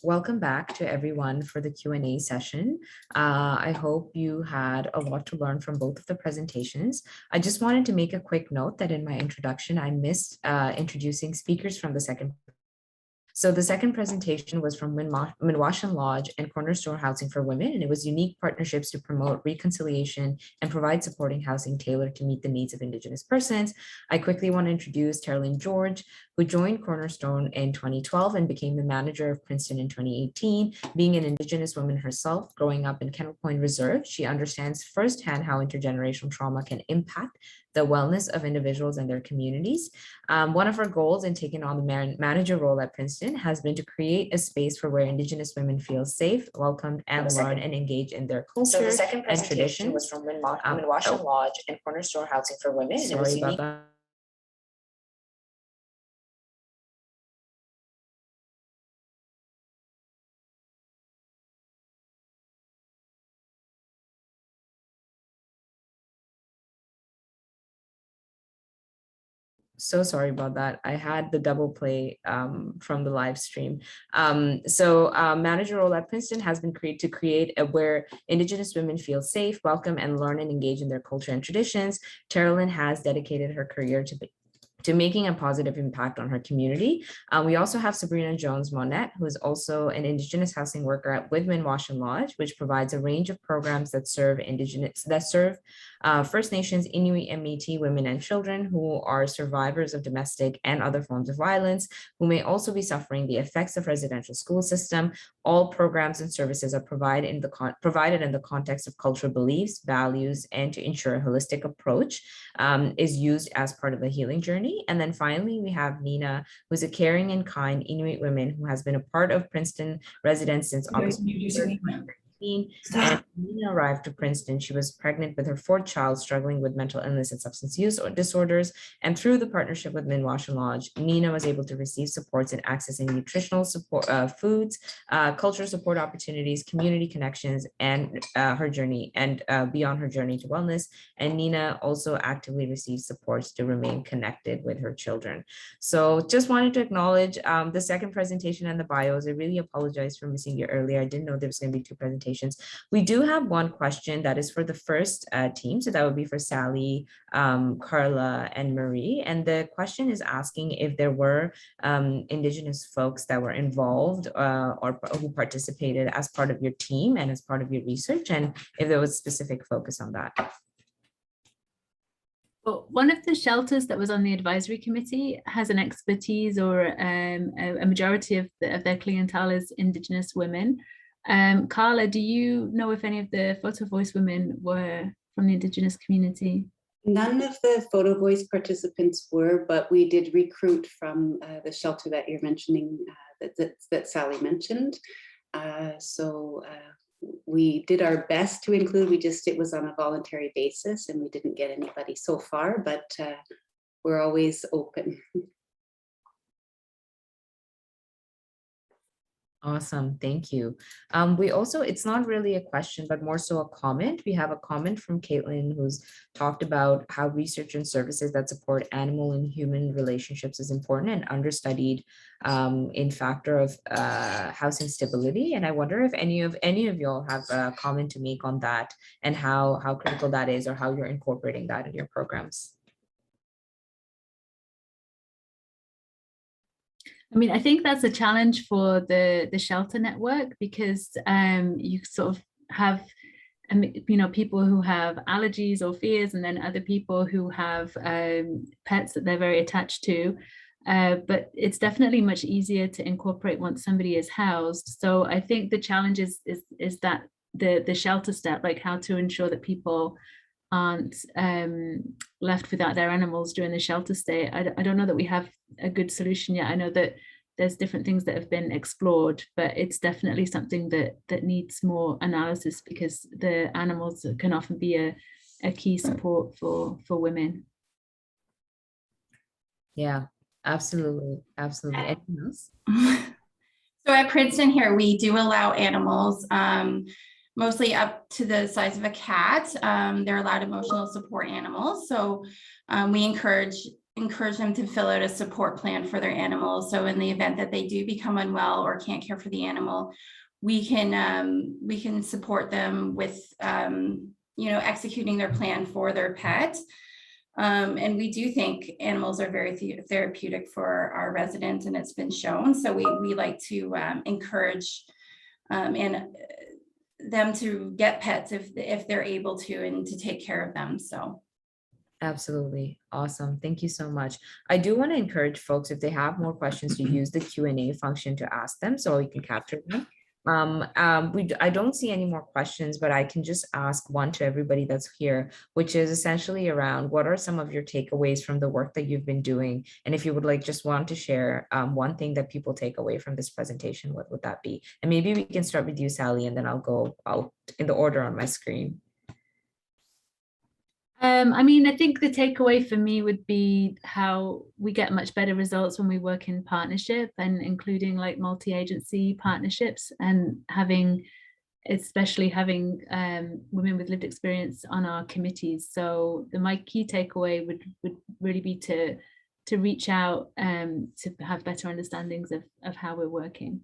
Welcome back to everyone for the Q&A session. I hope you had a lot to learn from both of the presentations. I just wanted to make a quick note that in my introduction, I missed introducing speakers from the second. So the second presentation was from Minwashan Lodge and Cornerstone Housing for Women, and it was unique partnerships to promote reconciliation and provide supporting housing tailored to meet the needs of Indigenous persons. I quickly want to introduce Terlyn George, who joined Cornerstone in 2012 and became the manager of Princeton in 2018. Being an Indigenous woman herself, growing up in Kennel Point Reserve, she understands firsthand how intergenerational trauma can impact the wellness of individuals and their communities. One of her goals in taking on the manager role at Princeton has been to create a space for where Indigenous women feel safe, welcomed, and learn and engage in their culture. So the second presentation was from Minwashan Lodge and Cornerstone Housing for Women. Sorry about that. So sorry about that. I had the double play from the live stream. Manager role at Princeton has been created to create where Indigenous women feel safe, welcome, and learn and engage in their culture and traditions. Terlyn has dedicated her career to making a positive impact on her community. We also have Sabrina Jones-Monette, who is also an Indigenous housing worker with Minwashan Lodge, which provides a range of programs that serve First Nations, Inuit, and Métis women and children who are survivors of domestic and other forms of violence, who may also be suffering the effects of residential school system. All programs and services are provided in the context of cultural beliefs, values, and to ensure a holistic approach is used as part of the healing journey. And then finally, we have Nina, who's a caring and kind Inuit woman who has been a part of Princeton residents since August 2013. And Nina arrived to Princeton. She was pregnant with her fourth child, struggling with mental illness and substance use disorders. And through the partnership with Minwashan Lodge, Nina was able to receive supports in accessing nutritional support, foods, cultural support opportunities, community connections, and her journey and beyond her journey to wellness. And Nina also actively receives supports to remain connected with her children. So just wanted to acknowledge the second presentation and the bios. I really apologize for missing you earlier. I didn't know there was going to be two presentations. We do have one question that is for the first team. So that would be for Sally, Carla, and Marie. And the question is asking if there were Indigenous folks that were involved or who participated as part of your team and as part of your research, and if there was specific focus on that. Well, one of the shelters that was on the advisory committee has an expertise, or a majority of their clientele is Indigenous women. Carla, do you know if any of the Photo Voice women were from the Indigenous community? None of the Photo Voice participants were, but we did recruit from the shelter that you're mentioning, that Sally mentioned. We did our best to include, it was on a voluntary basis and we didn't get anybody so far, but we're always open. Awesome, thank you. We also, it's not really a question, but more so a comment. We have a comment from Caitlin, who's talked about how research and services that support animal and human relationships is important and understudied in factor of housing stability. And I wonder if any of y'all have a comment to make on that and how critical that is, or how you're incorporating that in your programs. I mean, I think that's a challenge for the shelter network, because you sort of have, people who have allergies or fears, and then other people who have pets that they're very attached to. But it's definitely much easier to incorporate once somebody is housed. So I think the challenge is that the shelter step, like how to ensure that people aren't left without their animals during the shelter stay. I don't know that we have a good solution yet. I know that there's different things that have been explored, but it's definitely something that needs more analysis, because the animals can often be a key support for women. Yeah, absolutely. Anything else? So at Princeton here, we do allow animals, mostly up to the size of a cat. They're allowed emotional support animals. So we encourage encourage them to fill out a support plan for their animals. So in the event that they do become unwell or can't care for the animal, we can support them with executing their plan for their pet. And we do think animals are very therapeutic for our residents, and it's been shown. So we like to encourage and them to get pets if they're able to, and to take care of them. So. Absolutely. Awesome. Thank you so much. I do want to encourage folks, if they have more questions, to use the Q&A function to ask them so we can capture them. I don't see any more questions, but I can just ask one to everybody that's here, which is essentially around what are some of your takeaways from the work that you've been doing? And if you would just want to share one thing that people take away from this presentation, what would that be? And maybe we can start with you, Sally, and then I'll go out in the order on my screen. I think the takeaway for me would be how we get much better results when we work in partnership, and including like multi-agency partnerships, and especially having women with lived experience on our committees. So my key takeaway would really be to reach out to have better understandings of how we're working.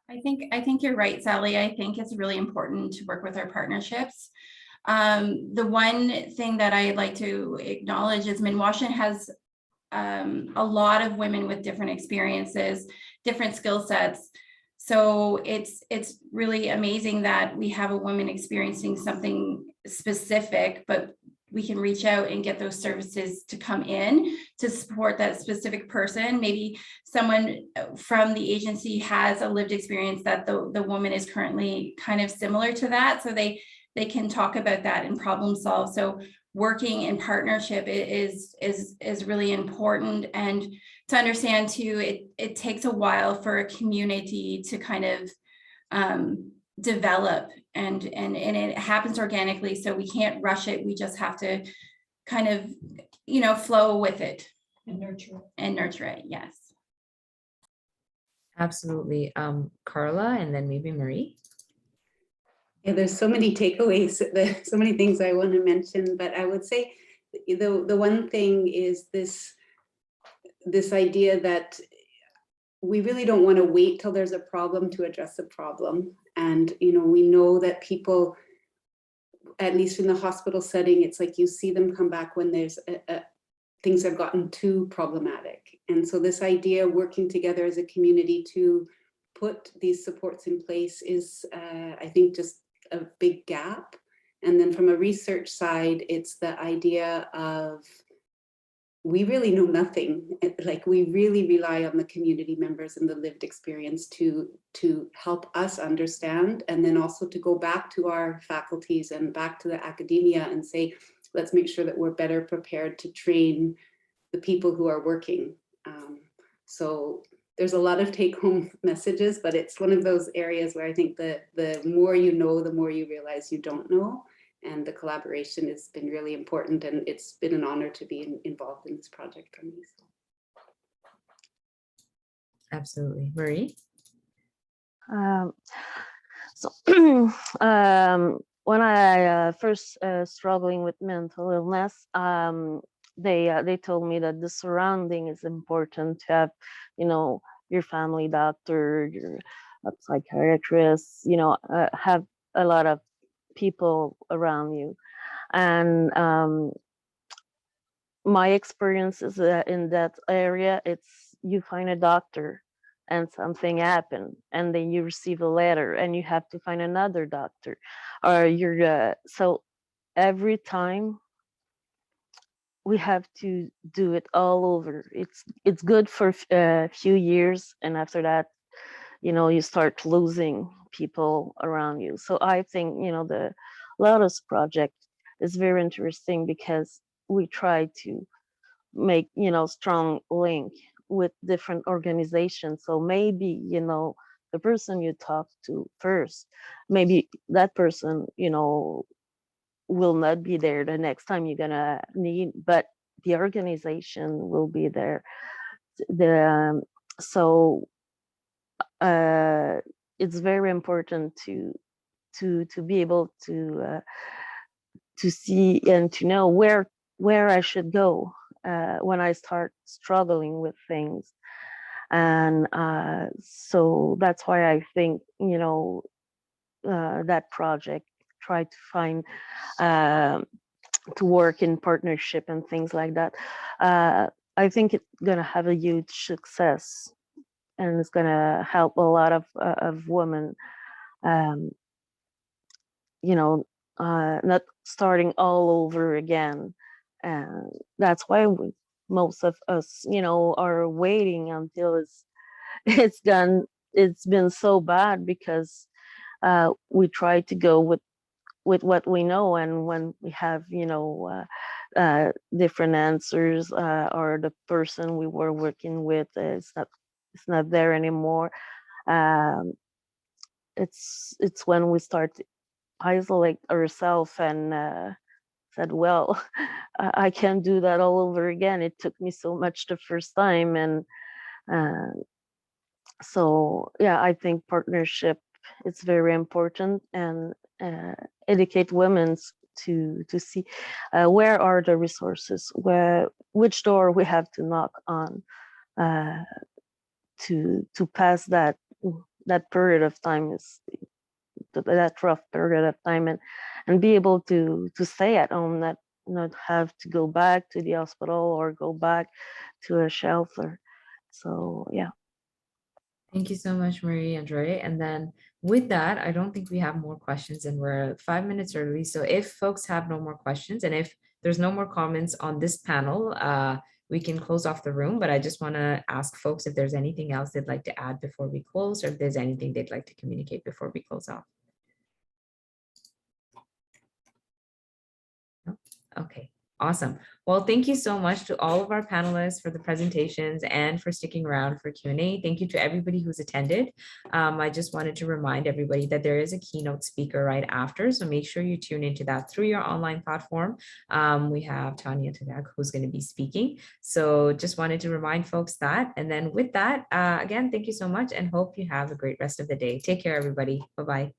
I think you're right, Sally. I think it's really important to work with our partnerships. The one thing that I'd like to acknowledge is Minwashin has a lot of women with different experiences, different skill sets. So it's really amazing that we have a woman experiencing something specific, but we can reach out and get those services to come in to support that specific person. Maybe someone from the agency has a lived experience that the woman is currently kind of similar to that. So they can talk about that and problem solve. So working in partnership is really important. And to understand too, it takes a while for a community to kind of develop, and it happens organically. So we can't rush it. We just have to kind of, flow with it and nurture it. Yes. Absolutely. Carla, and then maybe Marie. Yeah, there's so many takeaways, so many things I want to mention, but I would say the one thing is this idea that we really don't want to wait till there's a problem to address a problem. And, we know that people, at least in the hospital setting, it's like you see them come back when there's things have gotten too problematic. And so this idea of working together as a community to put these supports in place is, I think, just a big gap. And then from a research side, it's the idea of we really know nothing. Like, we really rely on the community members and the lived experience to help us understand, and then also to go back to our faculties and back to the academia and say, let's make sure that we're better prepared to train the people who are working. So there's a lot of take-home messages, but it's one of those areas where I think the more you know, the more you realize you don't know. And the collaboration has been really important, and it's been an honor to be involved in this project for me. Absolutely. Marie? When I first struggling with mental illness, they told me that the surrounding is important to have, your family doctor, your psychiatrist, have a lot of people around you. And my experience is that in that area, it's you find a doctor and something happened, and then you receive a letter and you have to find another doctor, or so every time we have to do it all over. It's good for a few years, and after that, you start losing people around you. So I think, the Lotus project is very interesting because we try to make, strong link with different organizations. So maybe, the person you talk to first, maybe that person, will not be there the next time you're gonna need, but the organization will be there. So it's very important to to be able to see and to know where I should go when I start struggling with things. And so that's why I think, you know, that project try to find to work in partnership and things like that. I think it's gonna have a huge success, and it's gonna help a lot of women. Um, you know, not starting all over again. And that's why most of us, you know, are waiting until it's done. It's been so bad because we try to go with what we know, and when we have, you know, different answers, or the person we were working with it's not there anymore. Um, it's when we start isolate ourselves and said, well, I can't do that all over again. It took me so much the first time. And uh, so, yeah, I think partnership is very important, and educate women to see where are the resources, which door we have to knock on uh, to pass that period of time, is that rough period of time, and be able to stay at home, not have to go back to the hospital or go back to a shelter. So yeah. Thank you so much, Marie and Joy. And then with that, I don't think we have more questions, and we're 5 minutes early. So if folks have no more questions, and if there's no more comments on this panel, we can close off the room. But I just want to ask folks if there's anything else they'd like to add before we close, or if there's anything they'd like to communicate before we close off. No? Okay. Awesome. Well, thank you so much to all of our panelists for the presentations and for sticking around for Q&A. Thank you to everybody who's attended. I just wanted to remind everybody that there is a keynote speaker right after, so make sure you tune into that through your online platform. We have Tanya Tadak who's going to be speaking. So just wanted to remind folks that. And then with that, again, thank you so much and hope you have a great rest of the day. Take care, everybody. Bye-bye.